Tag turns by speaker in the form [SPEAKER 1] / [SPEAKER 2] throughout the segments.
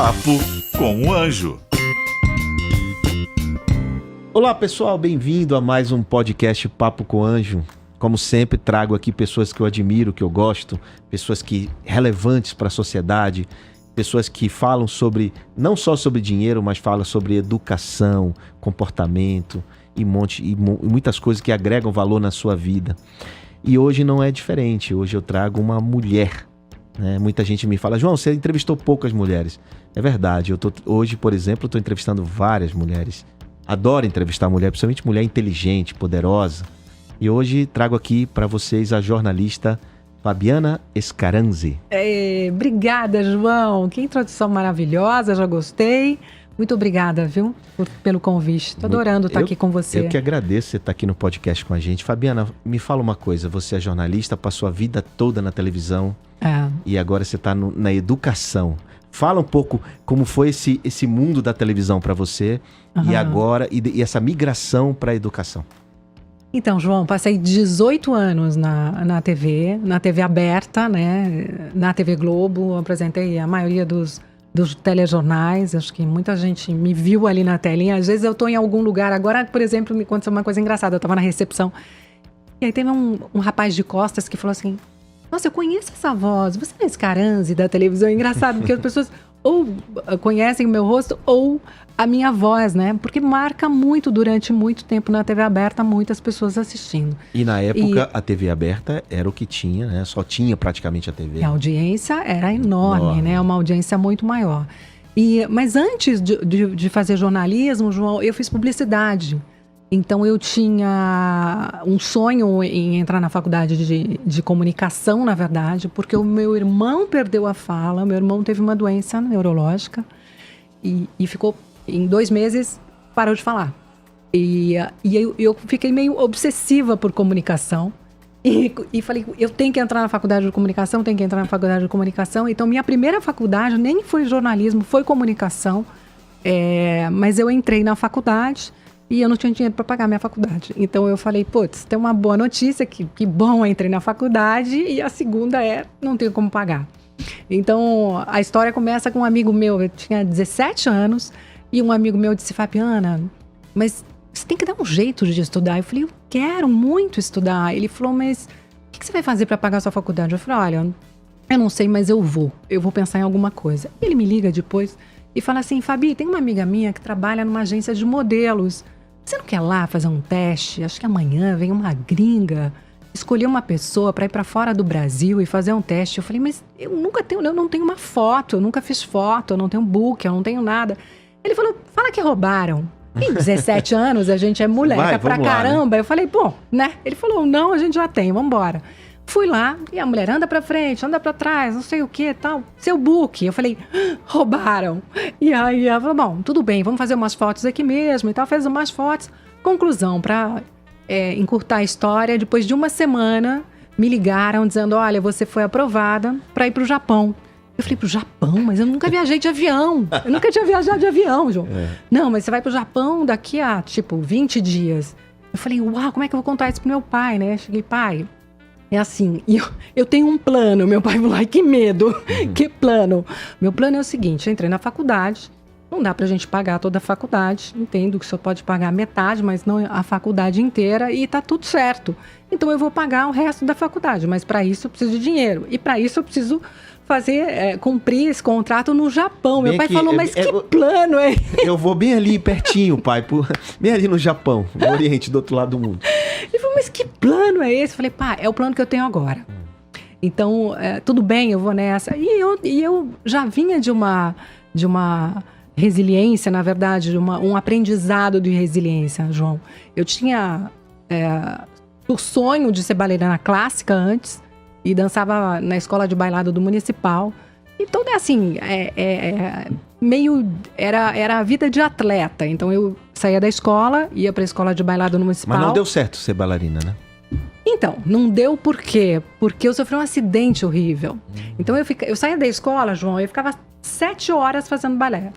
[SPEAKER 1] Papo com o Anjo.
[SPEAKER 2] Olá pessoal, bem-vindo a mais um podcast Papo com o Anjo. Como sempre, trago aqui pessoas que eu admiro, que eu gosto, pessoas relevantes para a sociedade, pessoas que falam não só sobre dinheiro, mas falam sobre educação, comportamento e muitas coisas que agregam valor na sua vida. E hoje não é diferente, hoje eu trago uma mulher. Muita gente me fala, João, você entrevistou poucas mulheres. É verdade, hoje, por exemplo, estou entrevistando várias mulheres. Adoro entrevistar mulher, principalmente mulher inteligente, poderosa. E hoje trago aqui para vocês a jornalista Fabiana Scaranzi.
[SPEAKER 3] Obrigada, João. Que introdução maravilhosa, já gostei. Muito obrigada, viu, pelo convite. Estou adorando estar aqui com você.
[SPEAKER 2] Eu que agradeço você estar aqui no podcast com a gente. Fabiana, me fala uma coisa. Você é jornalista, passou a vida toda na televisão e agora você está na educação. Fala um pouco como foi esse mundo da televisão para você e agora e essa migração para a educação.
[SPEAKER 3] Então, João, passei 18 anos na TV aberta, né? Na TV Globo, apresentei a maioria dos telejornais. Acho que muita gente me viu ali na telinha. Às vezes eu estou em algum lugar. Agora, por exemplo, me aconteceu uma coisa engraçada. Eu estava na recepção e aí teve um rapaz de costas que falou assim: nossa, eu conheço essa voz. Você é Scaranzi da televisão? É engraçado, porque as pessoas ou conhecem o meu rosto ou a minha voz, né? Porque marca muito, durante muito tempo na TV aberta, muitas pessoas assistindo.
[SPEAKER 2] E na época a TV aberta era o que tinha, né? Só tinha praticamente a TV.
[SPEAKER 3] E a audiência era enorme, né? Uma audiência muito maior. Mas antes de fazer jornalismo, João, eu fiz publicidade. Então eu tinha um sonho em entrar na faculdade de comunicação, na verdade, porque o meu irmão perdeu a fala, meu irmão teve uma doença neurológica e ficou, em 2 meses, parou de falar. E eu fiquei meio obsessiva por comunicação e falei, eu tenho que entrar na faculdade de comunicação, Então minha primeira faculdade nem foi jornalismo, foi comunicação, mas eu entrei na faculdade e eu não tinha dinheiro para pagar minha faculdade. Então eu falei, putz, tem uma boa notícia, que bom, eu entrei na faculdade, e a segunda não tenho como pagar. Então a história começa com um amigo meu, eu tinha 17 anos, e um amigo meu disse, Fabiana, mas você tem que dar um jeito de estudar. Eu falei, eu quero muito estudar. Ele falou, mas o que você vai fazer para pagar a sua faculdade? Eu falei, olha, eu não sei, mas eu vou pensar em alguma coisa. Ele me liga depois e fala assim, Fabi, tem uma amiga minha que trabalha numa agência de modelos. Você não quer lá fazer um teste? Acho que amanhã vem uma gringa escolher uma pessoa para ir para fora do Brasil e fazer um teste. Eu falei, mas eu não tenho uma foto, eu nunca fiz foto, eu não tenho book, eu não tenho nada. Ele falou, fala que roubaram. Em 17 anos, a gente é moleca pra caramba. Né? Eu falei, bom, né? Ele falou, não, a gente já tem, vamos embora. Fui lá e a mulher anda pra frente, anda pra trás, não sei o que tal. Seu book. Eu falei, roubaram. E aí ela falou, bom, tudo bem, vamos fazer umas fotos aqui mesmo e tal. Fez umas fotos. Conclusão, pra encurtar a história, depois de uma semana, me ligaram dizendo, olha, você foi aprovada pra ir pro Japão. Eu falei, pro Japão? Mas eu nunca viajei de avião. Eu nunca tinha viajado de avião, João. Não, mas você vai pro Japão daqui a, 20 dias. Eu falei, uau, como é que eu vou contar isso pro meu pai, né? Cheguei, pai, é assim, eu tenho um plano. Meu pai falou, ai, que medo. Que plano? Meu plano é o seguinte, eu entrei na faculdade, não dá pra gente pagar toda a faculdade. Entendo que só pode pagar metade, mas não a faculdade inteira, e tá tudo certo. Então eu vou pagar o resto da faculdade, mas para isso eu preciso de dinheiro. E para isso eu preciso cumprir esse contrato no Japão. Meu pai falou, mas que plano é esse?
[SPEAKER 2] Eu vou bem ali pertinho, pai, bem ali no Japão, no Oriente, do outro lado do mundo.
[SPEAKER 3] Ele falou, mas que plano é esse? Eu falei, pá, é o plano que eu tenho agora. Então, tudo bem, eu vou nessa. E eu já vinha de uma resiliência, na verdade, um aprendizado de resiliência, João. Eu tinha o sonho de ser bailarina clássica antes, e dançava na escola de bailado do Municipal. Então, era a vida de atleta. Então, eu saía da escola, ia para a escola de bailado no Municipal.
[SPEAKER 2] Mas não deu certo ser bailarina, né?
[SPEAKER 3] Então, não deu por quê? Porque eu sofri um acidente horrível. Então, eu saía da escola, João, eu ficava 7 horas fazendo balé.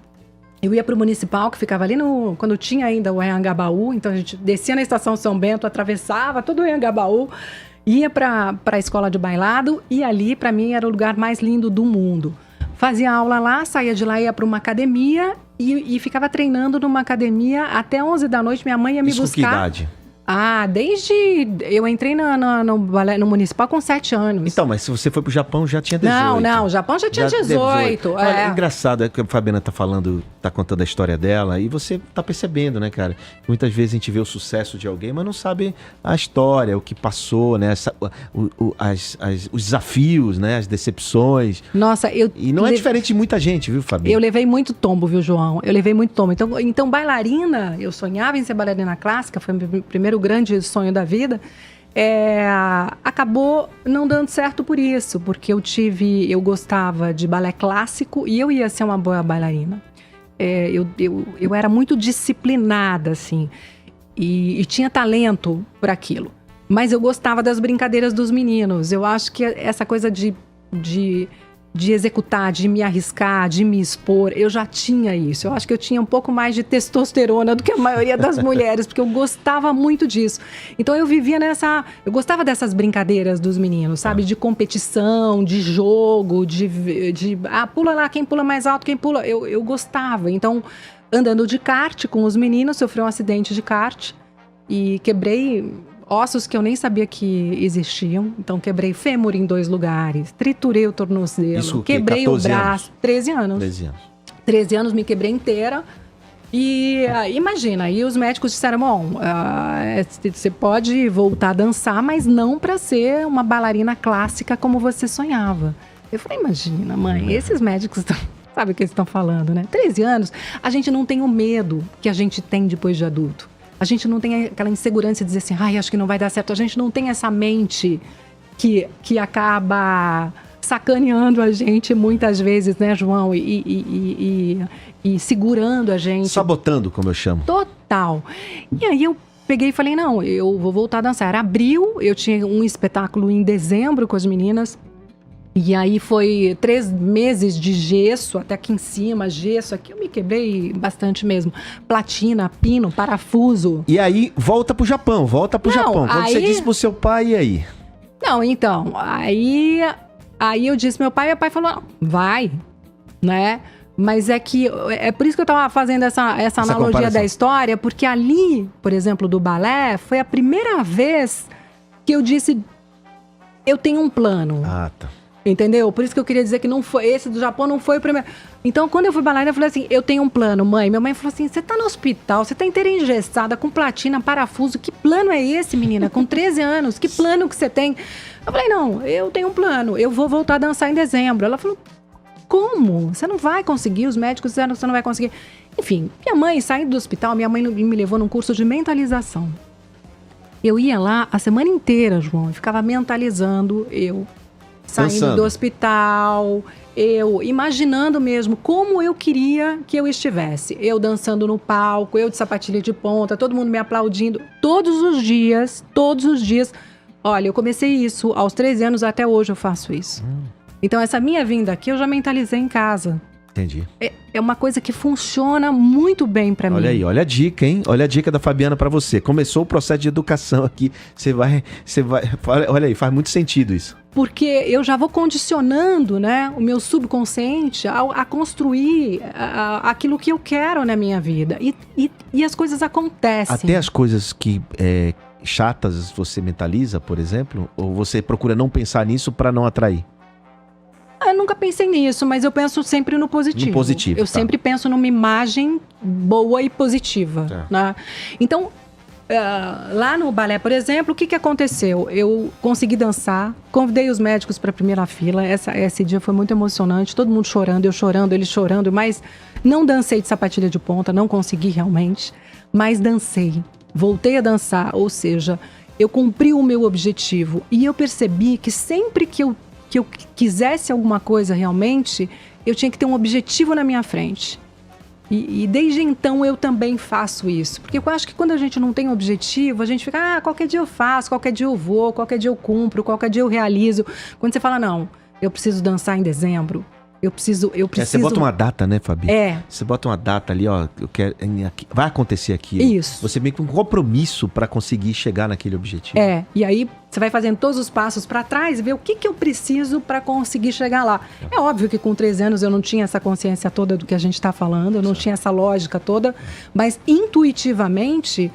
[SPEAKER 3] Eu ia para o Municipal, que ficava ali quando tinha ainda o Anhangabaú. Então, a gente descia na Estação São Bento, atravessava todo o Anhangabaú, ia para a escola de bailado, e ali, para mim, era o lugar mais lindo do mundo. Fazia aula lá, saía de lá, ia para uma academia e ficava treinando numa academia até 11 da noite. Minha mãe ia me
[SPEAKER 2] Isso
[SPEAKER 3] buscar.
[SPEAKER 2] com que idade?
[SPEAKER 3] Desde... Eu entrei no balé, no municipal com 7 anos.
[SPEAKER 2] Então, mas se você foi pro Japão, já tinha 18.
[SPEAKER 3] Não, o Japão já tinha 18.
[SPEAKER 2] Olha, é engraçado, é que a Fabiana tá falando, tá contando a história dela, e você tá percebendo, né, cara? Muitas vezes a gente vê o sucesso de alguém, mas não sabe a história, o que passou, né? Os desafios, né? As decepções.
[SPEAKER 3] Nossa,
[SPEAKER 2] E não é diferente de muita gente, viu, Fabiana?
[SPEAKER 3] Eu levei muito tombo, viu, João? Eu levei muito tombo. Então, bailarina, eu sonhava em ser bailarina clássica, foi o meu primeiro grande sonho da vida. Acabou não dando certo por isso, porque eu gostava de balé clássico e eu ia ser uma boa bailarina. Eu era muito disciplinada, assim, e tinha talento para aquilo. Mas eu gostava das brincadeiras dos meninos. Eu acho que essa coisa de executar, de me arriscar, de me expor, eu já tinha isso. Eu acho que eu tinha um pouco mais de testosterona do que a maioria das mulheres, porque eu gostava muito disso. Então eu vivia eu gostava dessas brincadeiras dos meninos, sabe? De competição, de jogo, pula lá, quem pula mais alto, quem pula... Eu gostava. Então, andando de kart com os meninos, sofri um acidente de kart e quebrei ossos que eu nem sabia que existiam. Então, quebrei fêmur em 2 lugares, triturei o tornozelo, quebrei o braço. Anos? 13 anos.
[SPEAKER 2] 13 anos.
[SPEAKER 3] 13 anos, me quebrei inteira. E imagina, aí os médicos disseram, bom, você pode voltar a dançar, mas não para ser uma bailarina clássica como você sonhava. Eu falei, imagina, mãe, esses médicos sabe o que eles estão falando, né? 13 anos, a gente não tem o medo que a gente tem depois de adulto. A gente não tem aquela insegurança de dizer assim, acho que não vai dar certo. A gente não tem essa mente que acaba sacaneando a gente muitas vezes, né, João? E segurando a gente.
[SPEAKER 2] Sabotando, como eu chamo.
[SPEAKER 3] Total. E aí eu peguei e falei, não, eu vou voltar a dançar. Era abril, eu tinha um espetáculo em dezembro com as meninas. E aí foi 3 meses de gesso, até aqui em cima, gesso. Aqui eu me quebrei bastante mesmo. Platina, pino, parafuso.
[SPEAKER 2] E aí, volta pro Japão. Quando você disse pro seu pai, e aí?
[SPEAKER 3] Não, então, aí eu disse pro meu pai falou, vai, né? Mas é por isso que eu tava fazendo essa analogia comparação da história, porque ali, por exemplo, do balé, foi a primeira vez que eu disse, eu tenho um plano.
[SPEAKER 2] Tá.
[SPEAKER 3] Entendeu? Por isso que eu queria dizer que não foi, esse do Japão não foi o primeiro. Então, quando eu fui bailarina, eu falei assim, eu tenho um plano, mãe. Minha mãe falou assim, você tá no hospital, você tá inteira engessada, com platina, parafuso. Que plano é esse, menina? Com 13 anos, que plano que você tem? Eu falei, não, eu tenho um plano, eu vou voltar a dançar em dezembro. Ela falou, como? Você não vai conseguir, os médicos disseram que você não vai conseguir. Enfim, minha mãe, saindo do hospital, minha mãe me levou num curso de mentalização. Eu ia lá a semana inteira, João, eu ficava mentalizando, saindo do hospital, eu imaginando mesmo como eu queria que eu estivesse. Eu dançando no palco, eu de sapatilha de ponta, todo mundo me aplaudindo. Todos os dias. Olha, eu comecei isso aos 13 anos, até hoje eu faço isso. Então, essa minha vinda aqui, eu já mentalizei em casa.
[SPEAKER 2] Entendi.
[SPEAKER 3] É uma coisa que funciona muito bem pra mim.
[SPEAKER 2] Olha aí, olha a dica, hein? Olha a dica da Fabiana pra você. Começou o processo de educação aqui. Você vai... Olha aí, faz muito sentido isso.
[SPEAKER 3] Porque eu já vou condicionando, né, o meu subconsciente a construir aquilo que eu quero na minha vida. E as coisas acontecem.
[SPEAKER 2] Até as coisas que chatas você mentaliza, por exemplo? Ou você procura não pensar nisso pra não atrair?
[SPEAKER 3] Eu nunca pensei nisso, mas eu penso sempre no positivo.
[SPEAKER 2] No positivo,
[SPEAKER 3] eu sempre penso numa imagem boa e positiva. Né? Então, lá no balé, por exemplo, o que aconteceu? Eu consegui dançar, convidei os médicos para a primeira fila. Esse dia foi muito emocionante, todo mundo chorando, eu chorando, eles chorando, mas não dancei de sapatilha de ponta, não consegui realmente, mas dancei. Voltei a dançar, ou seja, eu cumpri o meu objetivo. E eu percebi que sempre que eu quisesse alguma coisa realmente, eu tinha que ter um objetivo na minha frente. E desde então eu também faço isso. Porque eu acho que quando a gente não tem objetivo, a gente fica, qualquer dia eu faço, qualquer dia eu vou, qualquer dia eu cumpro, qualquer dia eu realizo. Quando você fala, não, eu preciso dançar em dezembro, eu preciso... Você
[SPEAKER 2] bota uma data, né, Fabi? Você bota uma data ali, ó, eu quero, vai acontecer aquilo.
[SPEAKER 3] Isso.
[SPEAKER 2] Você meio que um compromisso para conseguir chegar naquele objetivo.
[SPEAKER 3] E aí Você vai fazendo todos os passos para trás e ver o que eu preciso para conseguir chegar lá. É óbvio que com 13 anos eu não tinha essa consciência toda do que a gente está falando, eu não tinha essa lógica toda, mas intuitivamente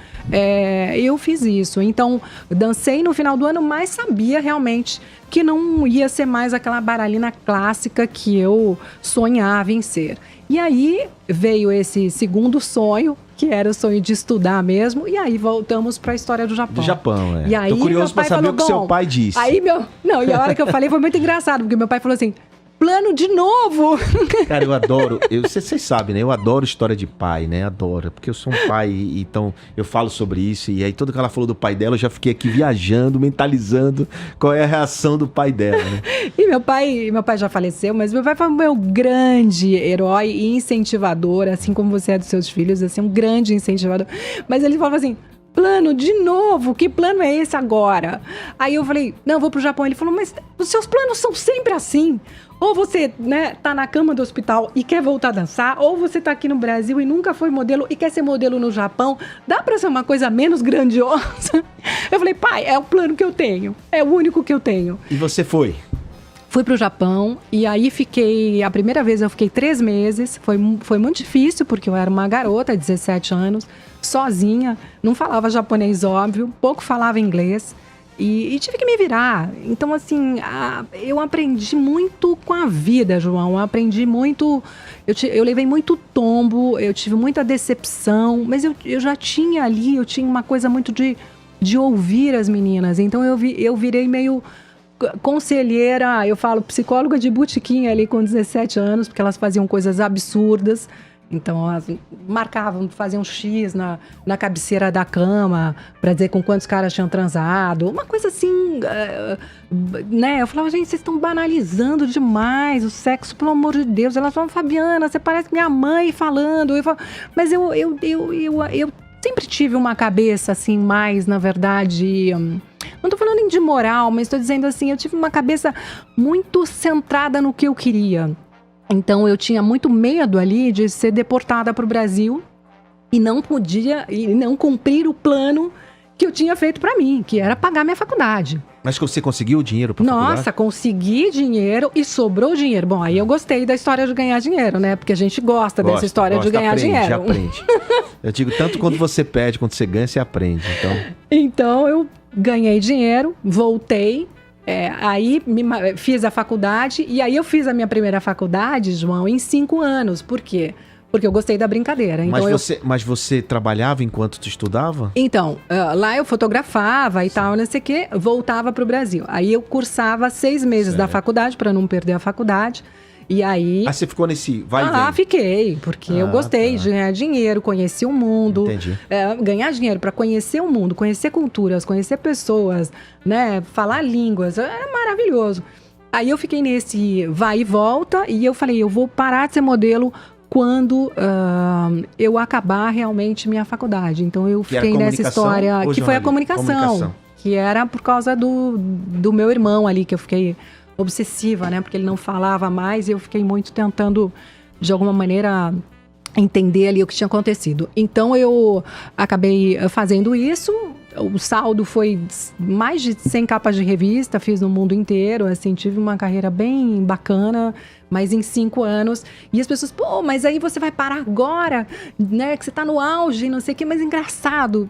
[SPEAKER 3] eu fiz isso. Então, dancei no final do ano, mas sabia realmente que não ia ser mais aquela bailarina clássica que eu sonhava em ser. E aí veio esse segundo sonho, que era o sonho de estudar mesmo, e aí voltamos para a história do Japão.
[SPEAKER 2] Do Japão,
[SPEAKER 3] E aí,
[SPEAKER 2] tô curioso para saber o que seu pai disse.
[SPEAKER 3] Aí Não, e a hora que eu falei foi muito engraçado, porque meu pai falou assim, plano de novo!
[SPEAKER 2] Cara, eu adoro, vocês sabem, né? Eu adoro história de pai, né? Adoro, porque eu sou um pai, então eu falo sobre isso, e aí tudo que ela falou do pai dela, eu já fiquei aqui viajando, mentalizando qual é a reação do pai dela, né?
[SPEAKER 3] E meu pai já faleceu, mas meu pai foi o meu grande herói e incentivador, assim como você é dos seus filhos, assim, um grande incentivador. Mas ele falava assim, plano, de novo? Que plano é esse agora? Aí eu falei, não, eu vou pro Japão. Ele falou, mas os seus planos são sempre assim. Ou você, né, tá na cama do hospital e quer voltar a dançar, ou você tá aqui no Brasil e nunca foi modelo e quer ser modelo no Japão. Dá pra ser uma coisa menos grandiosa? Eu falei, pai, é o plano que eu tenho. É o único que eu tenho.
[SPEAKER 2] E você foi?
[SPEAKER 3] Fui pro Japão e aí a primeira vez eu fiquei 3 meses, foi muito difícil porque eu era uma garota, 17 anos, sozinha, não falava japonês, óbvio, pouco falava inglês e tive que me virar. Então, assim, eu aprendi muito com a vida, João, eu aprendi muito, eu levei muito tombo, eu tive muita decepção, mas eu já tinha ali, eu tinha uma coisa muito de ouvir as meninas, então eu virei meio conselheira, eu falo psicóloga de botequim ali com 17 anos, porque elas faziam coisas absurdas. Então, elas marcavam, faziam X na cabeceira da cama para dizer com quantos caras tinham transado. Uma coisa assim, né? Eu falava, gente, vocês estão banalizando demais o sexo, pelo amor de Deus. Elas falam, Fabiana, você parece minha mãe falando. Mas eu sempre tive uma cabeça assim, mais, na verdade... Não tô falando de moral, mas tô dizendo assim, eu tive uma cabeça muito centrada no que eu queria. Então eu tinha muito medo ali de ser deportada pro Brasil e não cumprir o plano que eu tinha feito pra mim, que era pagar minha faculdade.
[SPEAKER 2] Mas você conseguiu o dinheiro pra faculdade?
[SPEAKER 3] Nossa, consegui dinheiro e sobrou dinheiro. Bom, aí eu gostei da história de ganhar dinheiro, né? Porque a gente gosta dessa história de ganhar dinheiro.
[SPEAKER 2] Aprende. Eu digo, tanto quando você perde, quando você ganha, você aprende.
[SPEAKER 3] Então eu ganhei dinheiro, voltei, aí fiz a faculdade, e aí eu fiz a minha primeira faculdade, João, em 5 anos. Por quê? Porque eu gostei da brincadeira. Então
[SPEAKER 2] mas você trabalhava enquanto tu estudava?
[SPEAKER 3] Então, lá eu fotografava e tal, não sei o quê, voltava para o Brasil. Aí eu cursava 6 meses da faculdade, para não perder a faculdade. E aí...
[SPEAKER 2] Ah, você ficou nesse vai e vem?
[SPEAKER 3] Fiquei, porque eu gostei de ganhar dinheiro, conheci o mundo.
[SPEAKER 2] Entendi.
[SPEAKER 3] Ganhar dinheiro para conhecer o mundo, conhecer culturas, conhecer pessoas, né? Falar línguas, é maravilhoso. Aí eu fiquei nesse vai e volta e eu falei, eu vou parar de ser modelo quando eu acabar realmente minha faculdade. Então eu fiquei nessa história, que foi a comunicação, que era por causa do meu irmão ali, que eu fiquei obsessiva, né? Porque ele não falava mais e eu fiquei muito tentando, de alguma maneira, entender ali o que tinha acontecido. Então eu acabei fazendo isso. O saldo foi mais de 100 capas de revista, fiz no mundo inteiro, assim, tive uma carreira bem bacana, mas em 5 anos. E as pessoas, pô, mas aí você vai parar agora, né? Que você tá no auge, não sei o quê, mas engraçado.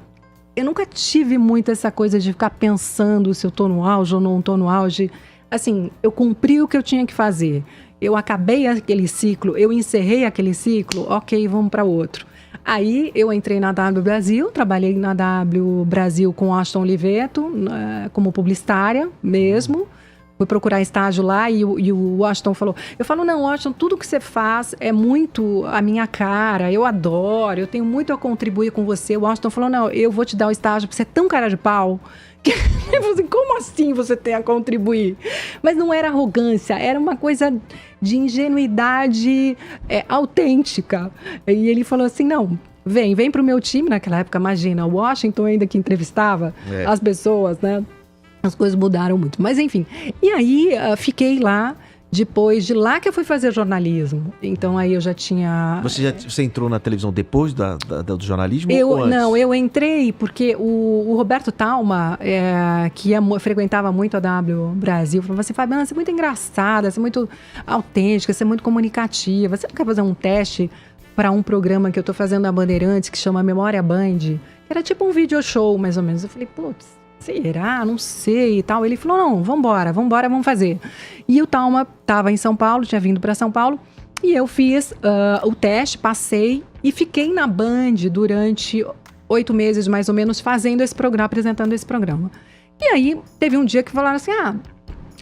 [SPEAKER 3] Eu nunca tive muito essa coisa de ficar pensando se eu tô no auge ou não tô no auge. Assim, eu cumpri o que eu tinha que fazer. Eu acabei aquele ciclo, eu encerrei aquele ciclo, ok, vamos para outro. Aí eu entrei na W Brasil, trabalhei na W Brasil com Washington Oliveto, como publicitária mesmo. Fui procurar estágio lá e o Washington falou... Eu falo, não, Washington, tudo que você faz é muito a minha cara, eu adoro, eu tenho muito a contribuir com você. O Washington falou, não, eu vou te dar o estágio porque você é tão cara de pau... Eu falei assim, como assim você tem a contribuir? Mas não era arrogância, era uma coisa de ingenuidade autêntica. E ele falou assim, não, vem pro meu time. Naquela época, imagina, o Washington ainda que entrevistava as pessoas, né? As coisas mudaram muito. Mas enfim, e aí fiquei lá Depois de lá que eu fui fazer jornalismo. Então aí eu já tinha...
[SPEAKER 2] Você entrou na televisão depois do jornalismo ou antes?
[SPEAKER 3] Não, eu entrei porque o Roberto Talma, que frequentava muito a W Brasil, falou assim, Fabiana, você é muito engraçada, você é muito autêntica, você é muito comunicativa. Você não quer fazer um teste para um programa que eu tô fazendo na Bandeirantes, que chama Memória Band? Que era tipo um video show, mais ou menos. Eu falei, putz, será? Não sei e tal. Ele falou, não, vambora, vamos fazer. E o Talma estava em São Paulo, tinha vindo para São Paulo, e eu fiz o teste, passei e fiquei na Band durante 8 meses, mais ou menos, fazendo esse programa, apresentando esse programa. E aí, teve um dia que falaram assim,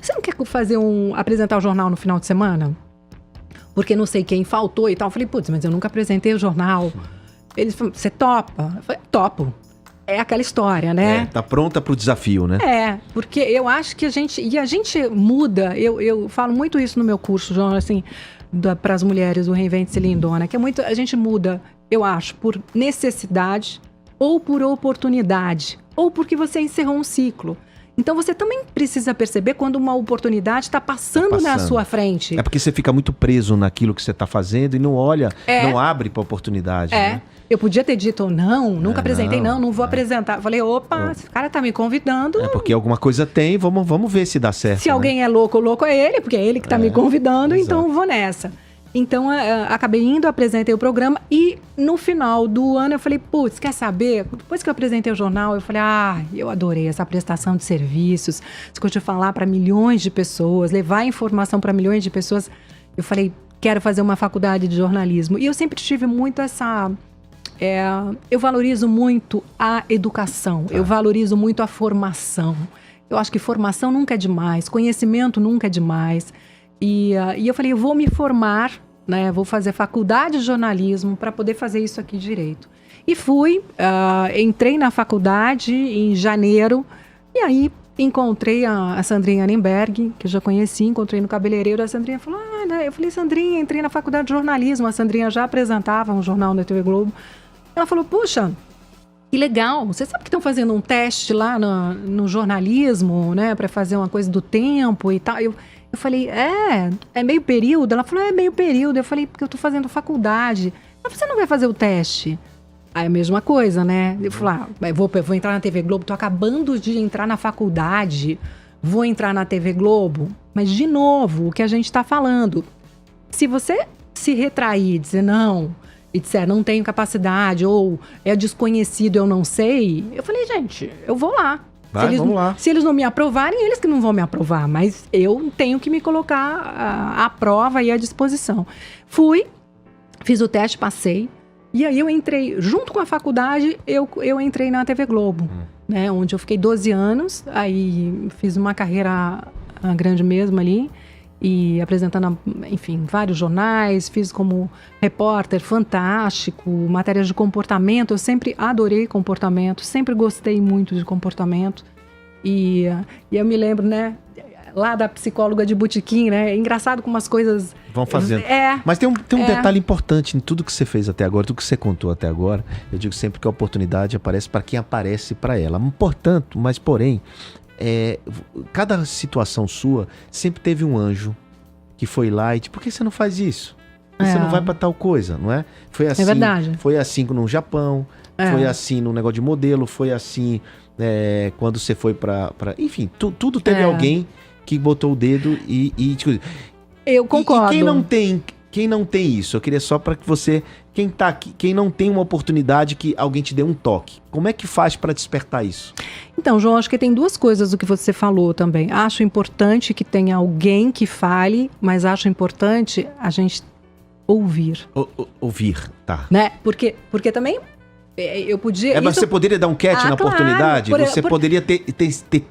[SPEAKER 3] você não quer apresentar o jornal no final de semana? Porque não sei quem faltou e tal. Eu falei, putz, mas eu nunca apresentei o jornal. Eles falaram, você topa? Eu falei, topo. É aquela história, né?
[SPEAKER 2] Tá pronta pro desafio, né?
[SPEAKER 3] Porque eu acho que a gente muda, eu falo muito isso no meu curso, João, assim, para as mulheres do Reinvente-se Lindona, que a gente muda, eu acho, por necessidade, ou por oportunidade, ou porque você encerrou um ciclo. Então você também precisa perceber quando uma oportunidade está passando na sua frente.
[SPEAKER 2] É porque você fica muito preso naquilo que você está fazendo e não olha, não abre para oportunidade. Né?
[SPEAKER 3] Eu podia ter dito, nunca apresentei, não vou apresentar. Falei, opa, esse cara tá me convidando.
[SPEAKER 2] É porque alguma coisa tem, vamos ver se dá certo.
[SPEAKER 3] Se alguém é louco, o louco é ele, porque é ele que tá me convidando, então vou nessa. Então, acabei indo, apresentei o programa e no final do ano eu falei, putz, quer saber? Depois que eu apresentei o jornal, eu falei, eu adorei essa prestação de serviços, essa coisa de falar para milhões de pessoas, levar informação para milhões de pessoas. Eu falei, quero fazer uma faculdade de jornalismo. E eu sempre tive muito essa... eu valorizo muito a educação, eu valorizo muito a formação. Eu acho que formação nunca é demais, conhecimento nunca é demais. E eu falei, eu vou me formar, né? Vou fazer faculdade de jornalismo para poder fazer isso aqui direito. E fui, entrei na faculdade em janeiro, e aí encontrei a Sandrinha Nemberg, que eu já conheci, encontrei no cabeleireiro. A Sandrinha falou, eu falei, Sandrinha, entrei na faculdade de jornalismo. A Sandrinha já apresentava um jornal na TV Globo. Ela falou, puxa, que legal, você sabe que estão fazendo um teste lá no jornalismo, né, para fazer uma coisa do tempo e tal. Eu falei, é meio período? Ela falou, é meio período. Eu falei, porque eu tô fazendo faculdade. Ela falou, você não vai fazer o teste? Aí a mesma coisa, né? Eu falei, vou entrar na TV Globo, tô acabando de entrar na faculdade, vou entrar na TV Globo. Mas, de novo, o que a gente tá falando, se você se retrair, dizer não, e disser não tenho capacidade, ou é desconhecido, eu não sei, eu falei, gente, eu vou lá.
[SPEAKER 2] Vamos lá.
[SPEAKER 3] Se eles não me aprovarem, eles que não vão me aprovar. Mas eu tenho que me colocar à prova e à disposição. Fui, fiz o teste, passei. E aí eu entrei, junto com a faculdade, eu entrei na TV Globo. Né, onde eu fiquei 12 anos. Aí fiz uma carreira grande mesmo ali. E apresentando, enfim, vários jornais. Fiz como repórter fantástico, matérias de comportamento. Eu sempre adorei comportamento, sempre gostei muito de comportamento. E eu me lembro, né, lá da psicóloga de botequim, né? É engraçado como as coisas...
[SPEAKER 2] vão fazendo. Mas tem um detalhe importante em tudo que você fez até agora, tudo que você contou até agora. Eu digo sempre que a oportunidade aparece para quem aparece para ela. Portanto, mas porém... cada situação sua sempre teve um anjo que foi lá e tipo, por que você não faz isso? Por que você não vai pra tal coisa, não é? Foi assim,
[SPEAKER 3] verdade.
[SPEAKER 2] Foi assim no Japão, foi assim no negócio de modelo, foi assim quando você foi pra... Enfim, tudo teve alguém que botou o dedo e tipo,
[SPEAKER 3] eu concordo.
[SPEAKER 2] E quem não tem isso? Eu queria só para que você... Quem tá aqui, quem não tem uma oportunidade que alguém te dê um toque, como é que faz para despertar isso?
[SPEAKER 3] Então, João, acho que tem duas coisas do que você falou também. Acho importante que tenha alguém que fale, mas acho importante a gente ouvir.
[SPEAKER 2] Ouvir, tá.
[SPEAKER 3] Né? Porque também eu podia...
[SPEAKER 2] Mas você poderia dar um catch na oportunidade? Você poderia ter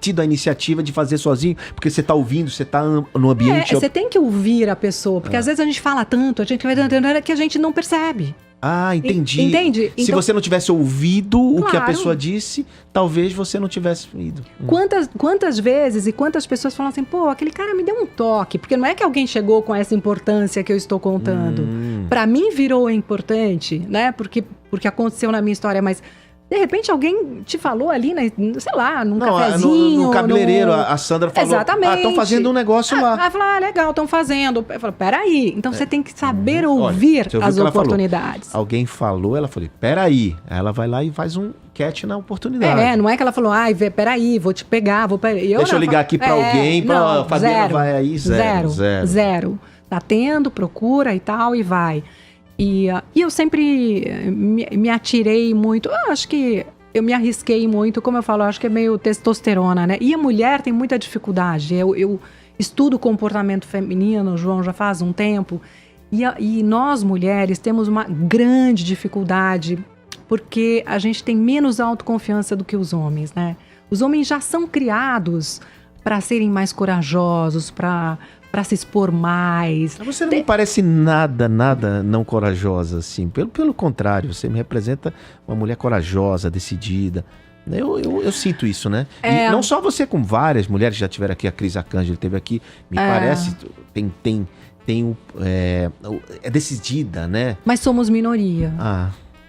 [SPEAKER 2] tido a iniciativa de fazer sozinho, porque você tá ouvindo, você tá no ambiente...
[SPEAKER 3] Você tem que ouvir a pessoa, porque às vezes a gente fala tanto, a gente vai dando que a gente não percebe.
[SPEAKER 2] Ah, entendi.
[SPEAKER 3] Entende?
[SPEAKER 2] Se você não tivesse ouvido o que a pessoa disse, talvez você não tivesse ido.
[SPEAKER 3] Quantas vezes e quantas pessoas falam assim, pô, aquele cara me deu um toque, porque não é que alguém chegou com essa importância que eu estou contando. Pra mim virou importante, né? Porque aconteceu na minha história, mas De repente alguém te falou ali, sei lá, num cafezinho.
[SPEAKER 2] No cabeleireiro, a Sandra falou.
[SPEAKER 3] Exatamente.
[SPEAKER 2] Estão fazendo um negócio lá.
[SPEAKER 3] Ela falou, legal, estão fazendo. Eu falo, peraí. Então você tem que saber ouvir as oportunidades.
[SPEAKER 2] Alguém falou, ela falou, peraí. Aí ela vai lá e faz um catch na oportunidade.
[SPEAKER 3] Não é que ela falou, peraí, vou te pegar,
[SPEAKER 2] Deixa eu ligar aqui pra alguém, a Fabiana vai aí, zero.
[SPEAKER 3] Tá tendo, procura e tal, e vai. E eu sempre me atirei muito, eu acho que eu me arrisquei muito, como eu falo, eu acho que é meio testosterona, né? E a mulher tem muita dificuldade. Eu estudo comportamento feminino, João, já faz um tempo, e nós mulheres temos uma grande dificuldade, porque a gente tem menos autoconfiança do que os homens, né? Os homens já são criados para serem mais corajosos, para se expor mais.
[SPEAKER 2] Você não me parece nada não corajosa, assim. Pelo contrário, você me representa uma mulher corajosa, decidida. Eu sinto isso, né? E não só você, com várias mulheres, já tiveram aqui, a Cris Arcângelo teve aqui, me parece, é decidida, né?
[SPEAKER 3] Mas somos minoria.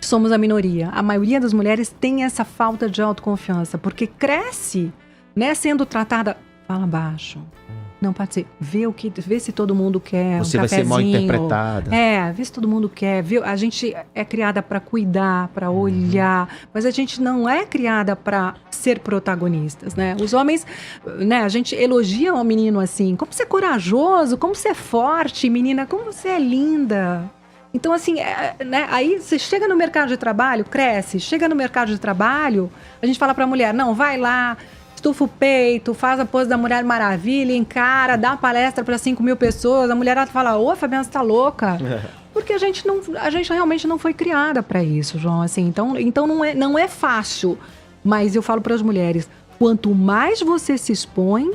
[SPEAKER 3] Somos a minoria. A maioria das mulheres tem essa falta de autoconfiança, porque cresce, né, sendo tratada... Fala baixo. Não pode ser. Vê se todo mundo quer.
[SPEAKER 2] Você vai ser mal interpretada.
[SPEAKER 3] Vê se todo mundo quer. A gente é criada para cuidar, para olhar, mas a gente não é criada para ser protagonistas, né? Os homens, né? A gente elogia o menino assim, como você é corajoso, como você é forte, menina, como você é linda. Então, assim, né? Aí você chega no mercado de trabalho, cresce. Chega no mercado de trabalho, a gente fala para a mulher, não, vai lá, estufa o peito, faz a pose da Mulher Maravilha, encara, dá uma palestra para 5.000 pessoas. A mulherada fala, ô, Fabiana, você tá louca? Porque a gente realmente não foi criada para isso, João. Assim, então não é fácil. Mas eu falo para as mulheres, quanto mais você se expõe,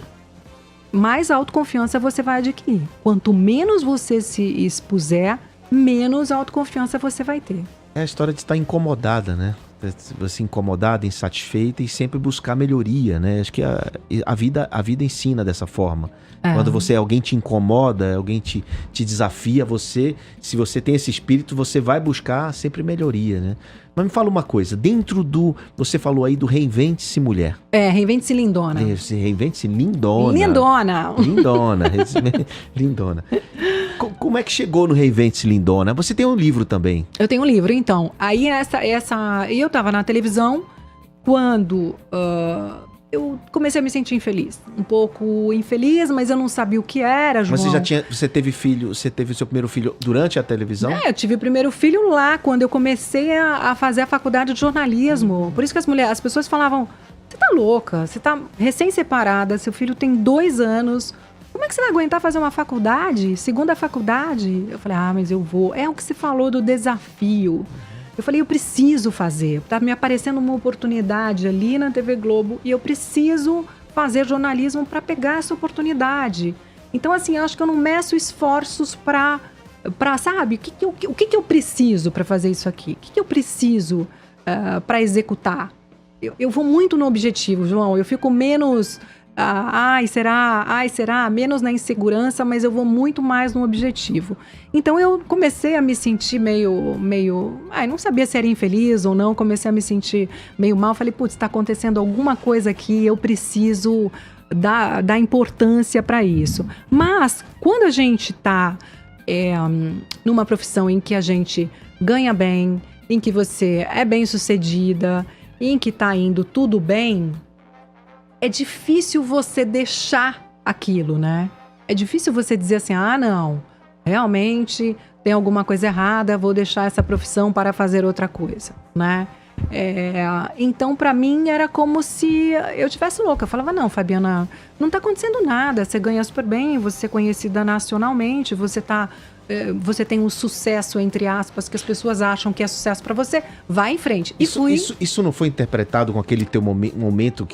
[SPEAKER 3] mais autoconfiança você vai adquirir. Quanto menos você se expuser, menos autoconfiança você vai ter.
[SPEAKER 2] É a história de estar incomodada, né? Você incomodada, insatisfeita e sempre buscar melhoria, né? Acho que a vida ensina dessa forma. Quando alguém te incomoda, alguém te desafia, se você tem esse espírito, você vai buscar sempre melhoria, né? Mas me fala uma coisa, você falou aí do Reinvente-se Mulher.
[SPEAKER 3] Reinvente-se Lindona.
[SPEAKER 2] Reinvente-se Lindona. Lindona. Como é que chegou no Reinvente-se Lindona? Você tem um livro também.
[SPEAKER 3] Eu tenho um livro, então. Aí eu tava na televisão quando eu comecei a me sentir infeliz. Um pouco infeliz, mas eu não sabia o que era, João.
[SPEAKER 2] Mas você teve o seu primeiro filho durante a televisão?
[SPEAKER 3] Eu tive o primeiro filho lá, quando eu comecei a fazer a faculdade de jornalismo. Por isso que as pessoas falavam, você tá louca, você tá recém-separada, seu filho tem 2 anos... Como é que você vai aguentar fazer uma faculdade? Segunda faculdade? Eu falei, mas eu vou. É o que você falou do desafio. Eu falei, eu preciso fazer. Tá me aparecendo uma oportunidade ali na TV Globo e eu preciso fazer jornalismo para pegar essa oportunidade. Então, assim, eu acho que eu não meço esforços para sabe, o que eu preciso para fazer isso aqui? O que eu preciso para executar? Eu vou muito no objetivo, João. Eu fico menos... será? Menos na insegurança, mas eu vou muito mais no objetivo. Então eu comecei a me sentir meio, não sabia se era infeliz ou não, comecei a me sentir meio mal, falei, putz, está acontecendo alguma coisa aqui, eu preciso dar importância para isso. Mas quando a gente está numa profissão em que a gente ganha bem, em que você é bem-sucedida, em que está indo tudo bem, é difícil você deixar aquilo, né? É difícil você dizer assim, não, realmente tem alguma coisa errada, vou deixar essa profissão para fazer outra coisa, né? Então, para mim, era como se eu estivesse louca. Eu falava, não, Fabiana, não está acontecendo nada, você ganha super bem, você é conhecida nacionalmente, você tem um sucesso, entre aspas, que as pessoas acham que é sucesso para você, vai em frente.
[SPEAKER 2] Isso não foi interpretado com aquele teu momento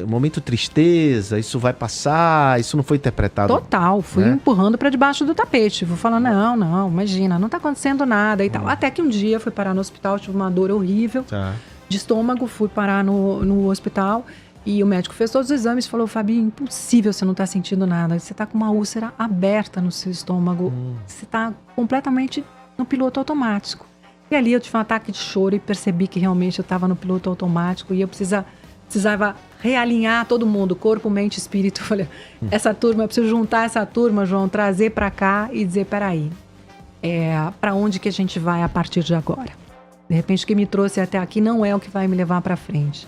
[SPEAKER 2] momento tristeza, isso vai passar, isso não foi interpretado?
[SPEAKER 3] Total, fui empurrando para debaixo do tapete, vou falando, não, imagina, não tá acontecendo nada e tal. Até que um dia fui parar no hospital, tive uma dor horrível de estômago, fui parar no hospital. E o médico fez todos os exames e falou, Fabi, impossível você não estar sentindo nada. Você está com uma úlcera aberta no seu estômago. Você está completamente no piloto automático. E ali eu tive um ataque de choro e percebi que realmente eu estava no piloto automático e eu precisava realinhar todo mundo, corpo, mente, espírito. Eu falei, essa turma, eu preciso juntar essa turma, João, trazer para cá e dizer, peraí, para onde que a gente vai a partir de agora? De repente, o que me trouxe até aqui não é o que vai me levar para frente.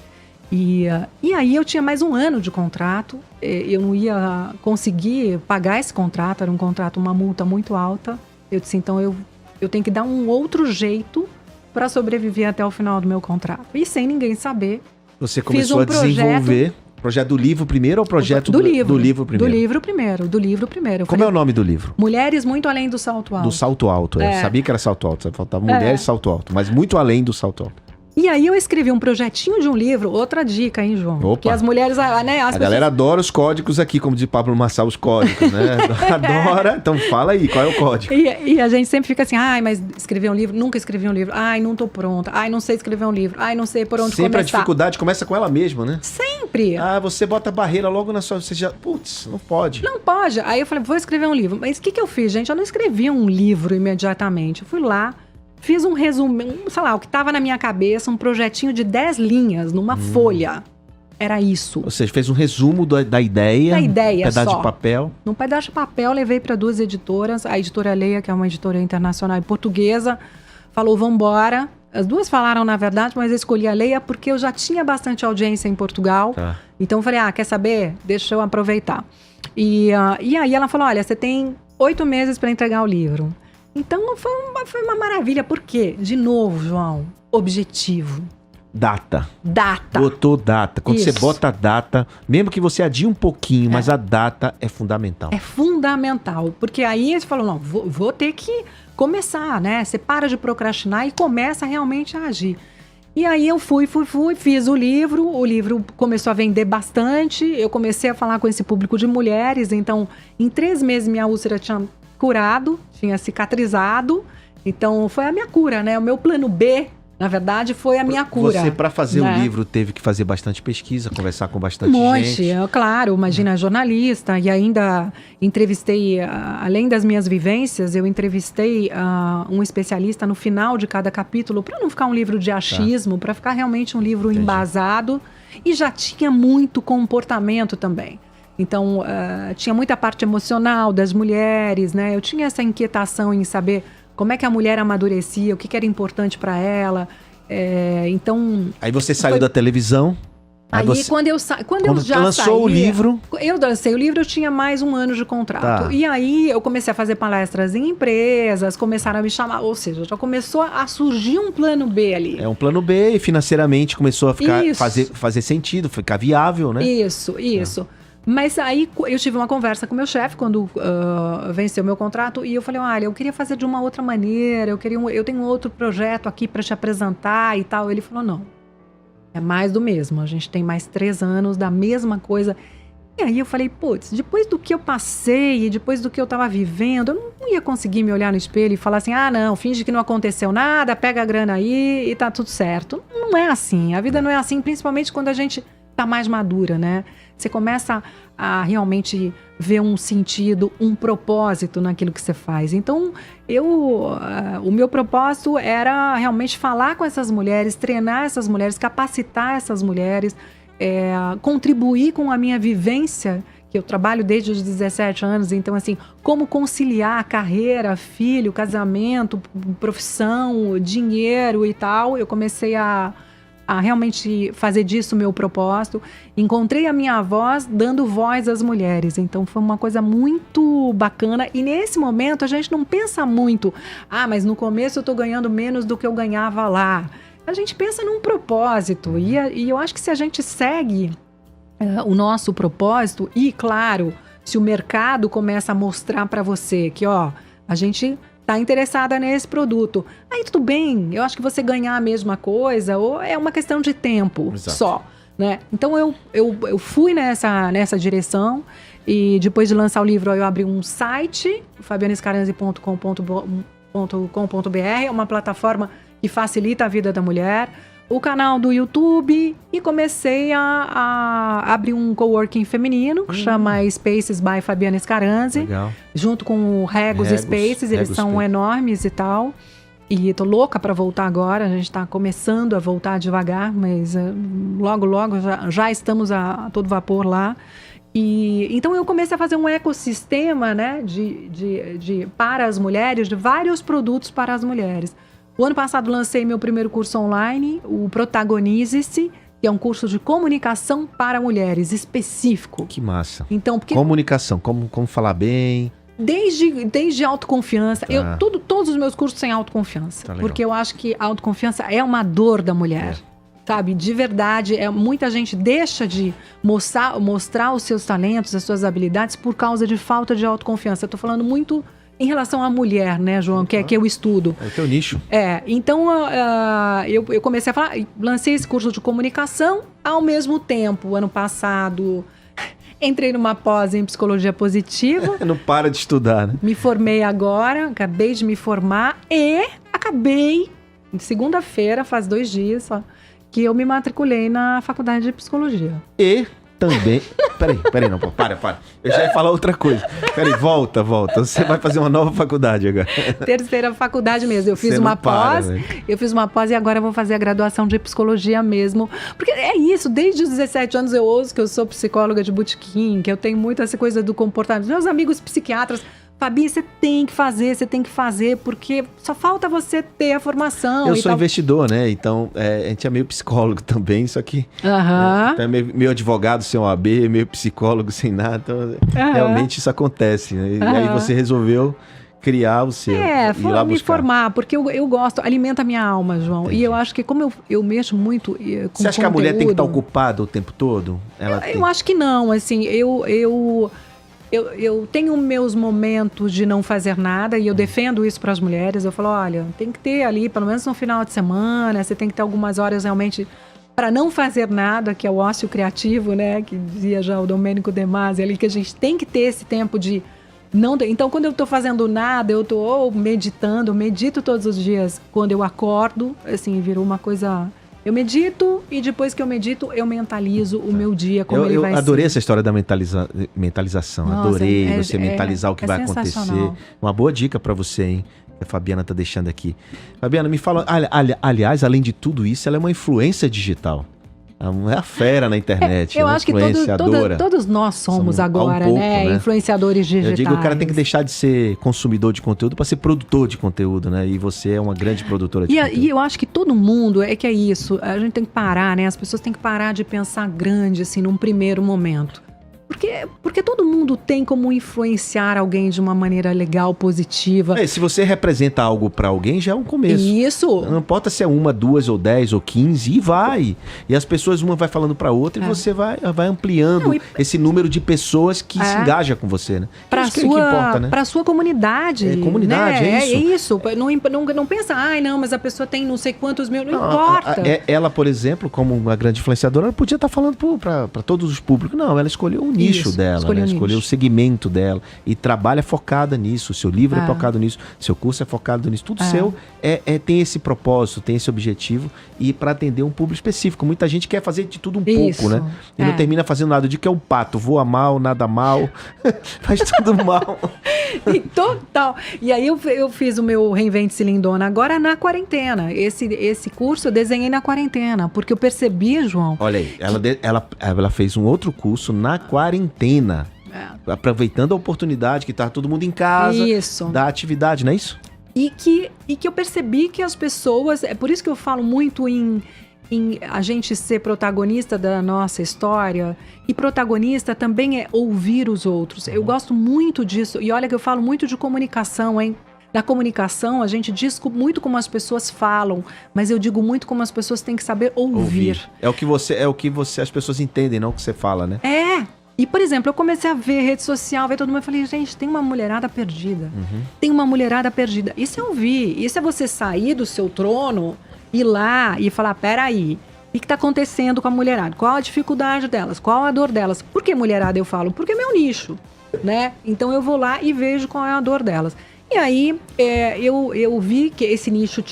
[SPEAKER 3] E aí eu tinha mais um ano de contrato, eu não ia conseguir pagar esse contrato, era um contrato, uma multa muito alta. Eu disse, então eu tenho que dar um outro jeito para sobreviver até o final do meu contrato. E sem ninguém saber.
[SPEAKER 2] Você começou a desenvolver o projeto do livro primeiro ou o projeto do livro primeiro?
[SPEAKER 3] Do livro primeiro.
[SPEAKER 2] Como é o nome do livro?
[SPEAKER 3] Mulheres Muito Além do Salto Alto.
[SPEAKER 2] Do salto alto, eu sabia que era salto alto, faltava mulheres salto alto, mas muito além do salto alto.
[SPEAKER 3] E aí eu escrevi um projetinho de um livro, outra dica, hein, João?
[SPEAKER 2] Opa.
[SPEAKER 3] Que as mulheres, né?
[SPEAKER 2] A galera adora os códigos aqui, como diz Pablo Marçal, os códigos, né? Adora. Então fala aí, qual é o código?
[SPEAKER 3] E a gente sempre fica assim, ai, mas escrever um livro, nunca escrevi um livro. Ai, não tô pronta. Ai, não sei escrever um livro. Ai, não sei por onde
[SPEAKER 2] sempre
[SPEAKER 3] começar.
[SPEAKER 2] Sempre a dificuldade começa com ela mesma, né?
[SPEAKER 3] Sempre.
[SPEAKER 2] Ah, você bota a barreira logo na sua... Você já... Putz, não pode.
[SPEAKER 3] Não pode. Aí eu falei, vou escrever um livro. Mas o que eu fiz, gente? Eu não escrevi um livro imediatamente. Eu fui lá, fiz um resumo, sei lá, o que estava na minha cabeça, um projetinho de 10 linhas numa folha. Era isso.
[SPEAKER 2] Ou seja, fez um resumo da ideia.
[SPEAKER 3] Da ideia,
[SPEAKER 2] um pedaço de papel.
[SPEAKER 3] Num pedaço de papel, levei para 2 editoras. A editora Leia, que é uma editora internacional e portuguesa, falou, vambora. As duas falaram, na verdade, mas eu escolhi a Leia porque eu já tinha bastante audiência em Portugal. Tá. Então eu falei, quer saber? Deixa eu aproveitar. E aí ela falou, olha, você tem 8 meses para entregar o livro. Então foi uma maravilha. Por quê? De novo, João, objetivo.
[SPEAKER 2] Data.
[SPEAKER 3] Data.
[SPEAKER 2] Botou data. Quando você bota data, mesmo que você adie um pouquinho, mas a data é fundamental.
[SPEAKER 3] É fundamental. Porque aí você falou, não, vou ter que começar, né? Você para de procrastinar e começa realmente a agir. E aí eu fui, fiz o livro começou a vender bastante, eu comecei a falar com esse público de mulheres, então em 3 meses minha úlcera tinha curado, tinha cicatrizado, então foi a minha cura, né? O meu plano B, na verdade, foi a minha cura.
[SPEAKER 2] Você, para fazer o livro, teve que fazer bastante pesquisa, conversar com bastante gente.
[SPEAKER 3] Claro, imagina, jornalista, e ainda entrevistei, além das minhas vivências, eu entrevistei um especialista no final de cada capítulo, para não ficar um livro de achismo, para ficar realmente um livro embasado, e já tinha muito comportamento também. Então, tinha muita parte emocional das mulheres, né? Eu tinha essa inquietação em saber como é que a mulher amadurecia, o que era importante para ela. Então...
[SPEAKER 2] Aí você saiu da televisão.
[SPEAKER 3] Aí quando eu já
[SPEAKER 2] lançou o livro...
[SPEAKER 3] Eu lancei o livro, eu tinha mais 1 ano de contrato. Tá. E aí eu comecei a fazer palestras em empresas, começaram a me chamar, ou seja, já começou a surgir um plano B ali.
[SPEAKER 2] É um plano B e financeiramente começou a ficar, fazer sentido, ficar viável, né? Isso.
[SPEAKER 3] Mas aí eu tive uma conversa com o meu chefe quando venceu o meu contrato e eu falei, olha, eu queria fazer de uma outra maneira, eu tenho um outro projeto aqui para te apresentar e tal. Ele falou, não, é mais do mesmo, a gente tem mais 3 anos da mesma coisa. E aí eu falei, putz, depois do que eu passei e depois do que eu tava vivendo, eu não ia conseguir me olhar no espelho e falar assim, não, finge que não aconteceu nada, pega a grana aí e tá tudo certo. Não é assim, a vida não é assim, principalmente quando a gente tá mais madura, né? Você começa a realmente ver um sentido, um propósito naquilo que você faz. Então, o meu propósito era realmente falar com essas mulheres, treinar essas mulheres, capacitar essas mulheres, contribuir com a minha vivência, que eu trabalho desde os 17 anos. Então, assim, como conciliar carreira, filho, casamento, profissão, dinheiro e tal. Eu comecei a realmente fazer disso o meu propósito. Encontrei a minha voz dando voz às mulheres. Então foi uma coisa muito bacana. E nesse momento a gente não pensa muito, mas no começo eu estou ganhando menos do que eu ganhava lá. A gente pensa num propósito. E eu acho que se a gente segue o nosso propósito, e claro, se o mercado começa a mostrar para você que a gente está interessada nesse produto, aí tudo bem, eu acho que você ganhar a mesma coisa, ou é uma questão de tempo. Exato. Só, né? Então eu fui nessa direção, e depois de lançar o livro eu abri um site, fabianescaranzi.com.br, é uma plataforma que facilita a vida da mulher, o canal do YouTube, e comecei a abrir um coworking feminino que chama Spaces by Fabiana Scaranzi. Legal. Junto com o Regos Spaces, eles são enormes e tal. E tô louca para voltar agora, a gente está começando a voltar devagar, mas logo já estamos a todo vapor lá. E então eu comecei a fazer um ecossistema, né, para as mulheres, de vários produtos para as mulheres. O ano passado lancei meu primeiro curso online, o Protagonize-se, que é um curso de comunicação para mulheres, específico.
[SPEAKER 2] Que massa.
[SPEAKER 3] Então, porque
[SPEAKER 2] Comunicação, como falar bem.
[SPEAKER 3] Desde autoconfiança.
[SPEAKER 2] Tá.
[SPEAKER 3] Todos os meus cursos têm autoconfiança.
[SPEAKER 2] Tá, legal.
[SPEAKER 3] Porque eu acho que a autoconfiança é uma dor da mulher. Sabe? De verdade, muita gente deixa de mostrar os seus talentos, as suas habilidades por causa de falta de autoconfiança. Eu tô falando muito em relação à mulher, né, João? Que eu estudo.
[SPEAKER 2] É o teu nicho.
[SPEAKER 3] Então eu comecei a falar, lancei esse curso de comunicação ao mesmo tempo, ano passado. Entrei numa pós em psicologia positiva.
[SPEAKER 2] Não para de estudar, né?
[SPEAKER 3] Me formei agora, acabei de me formar e acabei, segunda-feira, faz 2 dias só, que eu me matriculei na faculdade de psicologia.
[SPEAKER 2] E também... Peraí, não, pô, para. Eu já ia falar outra coisa. Peraí, volta. Você vai fazer uma nova faculdade agora.
[SPEAKER 3] Terceira faculdade mesmo. Eu fiz
[SPEAKER 2] Você
[SPEAKER 3] uma
[SPEAKER 2] não para,
[SPEAKER 3] pós,
[SPEAKER 2] velho.
[SPEAKER 3] eu fiz uma pós e agora eu vou fazer a graduação de psicologia mesmo. Porque é isso, desde os 17 anos eu ouço que eu sou psicóloga de botequim, que eu tenho muito essa coisa do comportamento. Meus amigos psiquiatras... Fabi, você tem que fazer, porque só falta você ter a formação.
[SPEAKER 2] Eu sou investidor, né? Então, a gente é meio psicólogo também, só que é meio advogado sem OAB, meio psicólogo sem nada. Então, realmente isso acontece, né? E aí você resolveu criar o seu.
[SPEAKER 3] Foi me formar, porque eu gosto, alimenta a minha alma, João. Entendi. E eu acho que como eu mexo muito com
[SPEAKER 2] Você acha
[SPEAKER 3] conteúdo,
[SPEAKER 2] que a mulher tem que estar ocupada o tempo todo?
[SPEAKER 3] Eu acho que não, assim, eu tenho meus momentos de não fazer nada e eu defendo isso para as mulheres. Eu falo, olha, tem que ter ali, pelo menos no final de semana, você tem que ter algumas horas realmente para não fazer nada, que é o ócio criativo, né? Que dizia já o Domênico De Masi ali, que a gente tem que ter esse tempo de não... Então, quando eu estou fazendo nada, eu estou meditando, eu medito todos os dias. Quando eu acordo, assim, virou uma coisa... Eu medito e depois que eu medito, eu mentalizo o meu dia, como ele vai ser. Eu adorei
[SPEAKER 2] essa história da mentalização. Nossa, adorei você mentalizar o que vai acontecer. Uma boa dica para você, hein? Que a Fabiana tá deixando aqui. Fabiana, me fala... Aliás, além de tudo isso, ela é uma influência digital. É a fera na internet.
[SPEAKER 3] Eu acho que todos nós somos agora, pouco, né? Influenciadores digitais.
[SPEAKER 2] Eu digo que o cara tem que deixar de ser consumidor de conteúdo para ser produtor de conteúdo, né? E você é uma grande produtora de conteúdo.
[SPEAKER 3] E eu acho que todo mundo, que é isso, a gente tem que parar, né? As pessoas têm que parar de pensar grande, assim, num primeiro momento. Porque todo mundo tem como influenciar alguém de uma maneira legal, positiva.
[SPEAKER 2] Se você representa algo pra alguém, já é um começo.
[SPEAKER 3] Isso.
[SPEAKER 2] Não importa se é 1, 2 ou 10 ou 15, e vai. E as pessoas, uma vai falando pra outra e você vai ampliando esse número de pessoas que se engajam com você, né?
[SPEAKER 3] Isso que importa, né? Pra sua comunidade.
[SPEAKER 2] Comunidade,
[SPEAKER 3] né?
[SPEAKER 2] é isso.
[SPEAKER 3] Não pensa, não, mas a pessoa tem não sei quantos mil, não importa.
[SPEAKER 2] Ela, por exemplo, como uma grande influenciadora, ela podia estar falando pra todos os públicos. Não, ela escolheu um nicho dela, escolheu o segmento dela e trabalha focada nisso. O seu livro é focado nisso, seu curso é focado nisso, tudo seu tem esse propósito, tem esse objetivo e para atender um público específico. Muita gente quer fazer de tudo um pouco, né? E não termina fazendo nada. De que é um pato, voa mal, nada mal, faz tudo mal.
[SPEAKER 3] Total. E aí eu fiz o meu Reinvente-se Lindona agora na quarentena. Esse curso eu desenhei na quarentena, porque eu percebi, João...
[SPEAKER 2] Olha aí, ela fez um outro curso na quarentena. Aproveitando a oportunidade que tá todo mundo em casa, da atividade, não é isso?
[SPEAKER 3] E que eu percebi que as pessoas... É por isso que eu falo muito em a gente ser protagonista da nossa história. E protagonista também é ouvir os outros. Eu gosto muito disso. E olha que eu falo muito de comunicação, hein? Na comunicação, a gente diz muito como as pessoas falam, mas eu digo muito como as pessoas têm que saber ouvir.
[SPEAKER 2] É o que as pessoas entendem, não o que você fala, né?
[SPEAKER 3] E, por exemplo, eu comecei a ver rede social, ver todo mundo, eu falei, gente, tem uma mulherada perdida. Tem uma mulherada perdida. Isso é ouvir, isso é você sair do seu trono, ir lá e falar, peraí, o que está acontecendo com a mulherada? Qual a dificuldade delas? Qual a dor delas? Por que mulherada eu falo? Porque é meu nicho, né? Então eu vou lá e vejo qual é a dor delas. E aí eu vi que esse nicho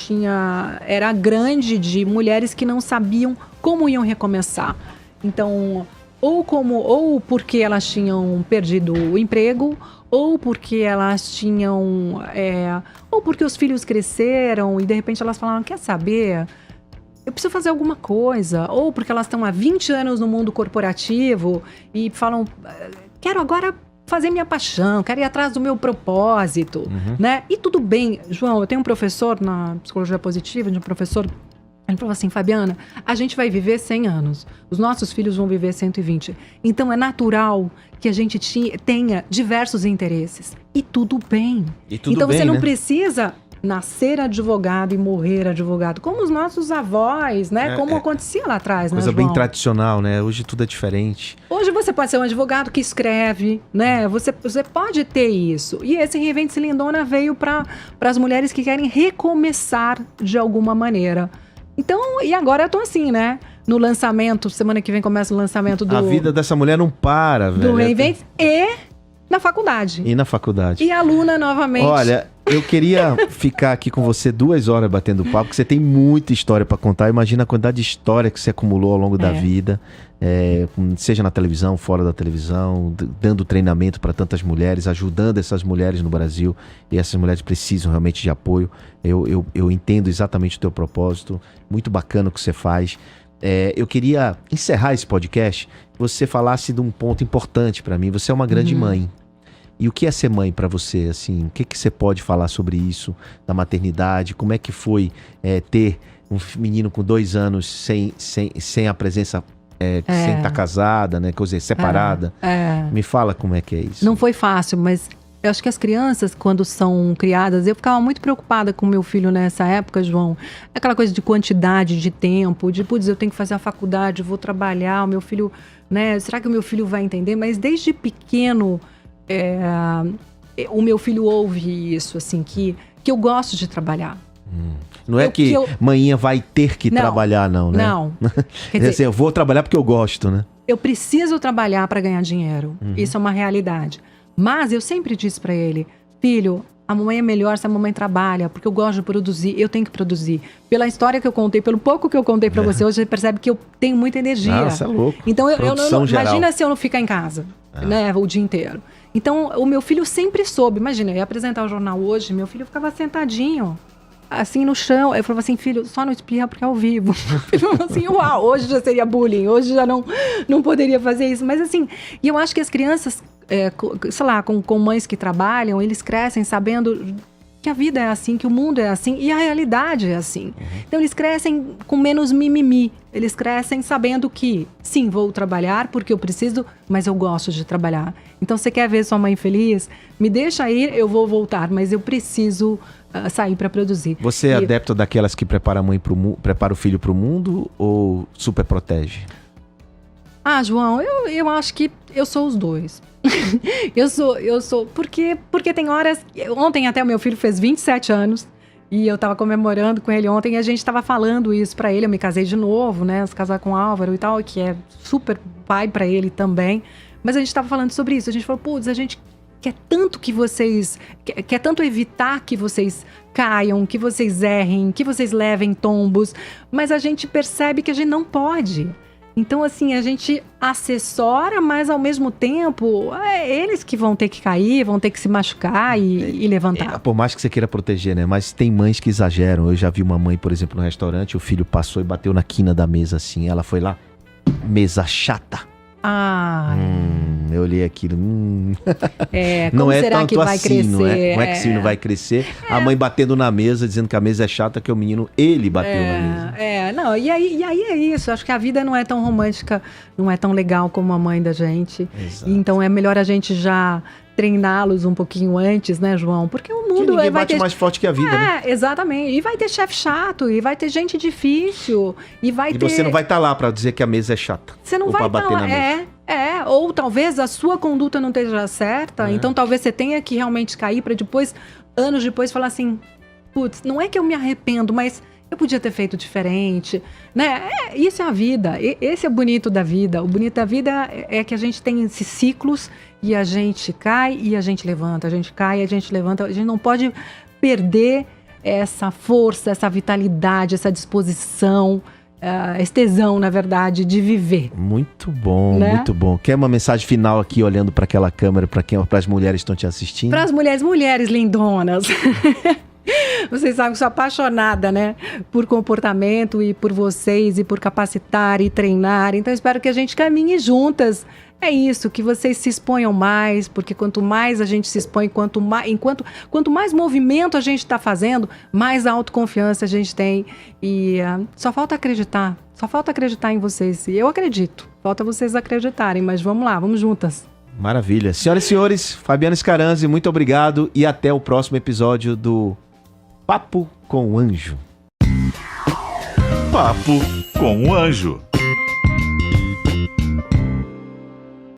[SPEAKER 3] era grande de mulheres que não sabiam como iam recomeçar. Então... ou porque elas tinham perdido o emprego, ou porque elas tinham... ou porque os filhos cresceram e de repente elas falaram, quer saber... eu preciso fazer alguma coisa, ou porque elas estão há 20 anos no mundo corporativo e falam, quero agora fazer minha paixão, quero ir atrás do meu propósito, né? E tudo bem, João, eu tenho um professor na psicologia positiva, um professor, ele falou assim, Fabiana, a gente vai viver 100 anos, os nossos filhos vão viver 120, então é natural que a gente tenha diversos interesses, e tudo bem. Então você não precisa... nascer advogado e morrer advogado, como os nossos avós, né? Como acontecia lá atrás,
[SPEAKER 2] coisa
[SPEAKER 3] né, João?
[SPEAKER 2] bem tradicional, né? Hoje tudo é diferente.
[SPEAKER 3] Hoje você pode ser um advogado que escreve, né? Você pode ter isso. E esse Reinvente-se Lindona veio para as mulheres que querem recomeçar de alguma maneira. Então, e agora eu tô assim, né? No lançamento, semana que vem começa o lançamento do...
[SPEAKER 2] A vida dessa mulher não para, velho.
[SPEAKER 3] Do Reinvente e na faculdade.
[SPEAKER 2] E na faculdade.
[SPEAKER 3] E aluna novamente.
[SPEAKER 2] Olha, eu queria ficar aqui com você 2 horas batendo papo, porque você tem muita história para contar. Imagina a quantidade de história que você acumulou ao longo da vida, seja na televisão, fora da televisão, dando treinamento para tantas mulheres, ajudando essas mulheres no Brasil. E essas mulheres precisam realmente de apoio. Eu entendo exatamente o teu propósito. Muito bacana o que você faz. Eu queria encerrar esse podcast, que você falasse de um ponto importante para mim. Você é uma grande mãe. E o que é ser mãe para você? Assim, o que você pode falar sobre isso, da maternidade? Como é que foi ter um menino com 2 anos sem a presença, sem estar casada, né? Quer dizer, separada? Me fala como é que é isso.
[SPEAKER 3] Não foi fácil, mas eu acho que as crianças, quando são criadas... Eu ficava muito preocupada com meu filho nessa época, João. Aquela coisa de quantidade de tempo, de, putz, eu tenho que fazer a faculdade, eu vou trabalhar, o meu filho... né? Será que o meu filho vai entender? Mas desde pequeno... o meu filho ouve isso, assim, que eu gosto de trabalhar.
[SPEAKER 2] Não é que manhinha vai ter que trabalhar, não, né?
[SPEAKER 3] Não.
[SPEAKER 2] Quer dizer, assim, eu vou trabalhar porque eu gosto, né?
[SPEAKER 3] Eu preciso trabalhar para ganhar dinheiro. Isso é uma realidade. Mas eu sempre disse para ele, filho, a mamãe é melhor se a mamãe trabalha, porque eu gosto de produzir, eu tenho que produzir. Pela história que eu contei, pelo pouco que eu contei para você, hoje você percebe que eu tenho muita energia.
[SPEAKER 2] Nossa, é louco.
[SPEAKER 3] Então, imagina se eu não ficar em casa, né, o dia inteiro. Então, o meu filho sempre soube. Imagina, eu ia apresentar o jornal hoje, meu filho ficava sentadinho, assim, no chão. Eu falava assim, filho, só não espirra porque é ao vivo. Ele falou assim, uau, hoje já seria bullying, hoje já não poderia fazer isso. Mas assim, e eu acho que as crianças, sei lá, com mães que trabalham, eles crescem sabendo que a vida é assim, que o mundo é assim e a realidade é assim. Então eles crescem com menos mimimi, eles crescem sabendo que sim, vou trabalhar porque eu preciso, mas eu gosto de trabalhar. Então você quer ver sua mãe feliz? Me deixa ir, eu vou voltar, mas eu preciso sair para produzir.
[SPEAKER 2] Você é adepto daquelas que prepara o filho para o mundo ou super protege?
[SPEAKER 3] Ah, João, eu acho que eu sou os dois. eu sou, porque tem horas... Ontem até o meu filho fez 27 anos e eu tava comemorando com ele ontem e a gente tava falando isso pra ele. Eu me casei de novo, né? Se casar com o Álvaro e tal, que é super pai pra ele também. Mas a gente tava falando sobre isso. A gente falou, putz, a gente quer tanto que vocês... Quer tanto evitar que vocês caiam, que vocês errem, que vocês levem tombos. Mas a gente percebe que a gente não pode. Então, assim, a gente assessora, mas ao mesmo tempo, eles que vão ter que cair, vão ter que se machucar e levantar.
[SPEAKER 2] Por mais que você queira proteger, né? Mas tem mães que exageram. Eu já vi uma mãe, por exemplo, no restaurante, o filho passou e bateu na quina da mesa, assim. Ela foi lá, mesa chata. Eu olhei aquilo. Não é
[SPEAKER 3] será
[SPEAKER 2] tanto
[SPEAKER 3] que vai
[SPEAKER 2] assim,
[SPEAKER 3] crescer?
[SPEAKER 2] não é que esse menino vai crescer. A mãe batendo na mesa, dizendo que a mesa é chata, que o menino, ele bateu na mesa.
[SPEAKER 3] Não, e aí é isso. Acho que a vida não é tão romântica, não é tão legal como a mãe da gente.
[SPEAKER 2] Exato.
[SPEAKER 3] Então é melhor a gente já treiná-los um pouquinho antes, né, João? Porque o mundo
[SPEAKER 2] ninguém
[SPEAKER 3] vai
[SPEAKER 2] bate
[SPEAKER 3] ter...
[SPEAKER 2] mais forte que a vida, né?
[SPEAKER 3] Exatamente. E vai ter chefe chato, e vai ter gente difícil, e
[SPEAKER 2] você não vai estar lá para dizer que a mesa é chata.
[SPEAKER 3] Você não vai estar lá. Ou talvez a sua conduta não esteja certa, então talvez você tenha que realmente cair para depois, anos depois, falar assim, putz, não é que eu me arrependo, mas eu podia ter feito diferente, né? Isso é a vida, esse é o bonito da vida. O bonito da vida é que a gente tem esses ciclos e a gente cai e a gente levanta, a gente cai e a gente levanta. A gente não pode perder essa força, essa vitalidade, essa disposição esse tesão, na verdade, de viver.
[SPEAKER 2] Muito bom,
[SPEAKER 3] né?
[SPEAKER 2] Muito bom. Quer uma mensagem final aqui, olhando para aquela câmera, para as mulheres que estão te assistindo?
[SPEAKER 3] Para as mulheres lindonas. Vocês sabem que sou apaixonada, né? Por comportamento e por vocês, e por capacitar e treinar. Então, espero que a gente caminhe juntas. É isso, que vocês se exponham mais, porque quanto mais a gente se expõe, quanto mais movimento a gente está fazendo, mais autoconfiança a gente tem. E só falta acreditar em vocês. E eu acredito, falta vocês acreditarem, mas vamos lá, vamos juntas.
[SPEAKER 2] Maravilha. Senhoras e senhores, Fabiana Scaranzi, muito obrigado e até o próximo episódio do Papo com o Anjo.
[SPEAKER 1] Papo com o Anjo.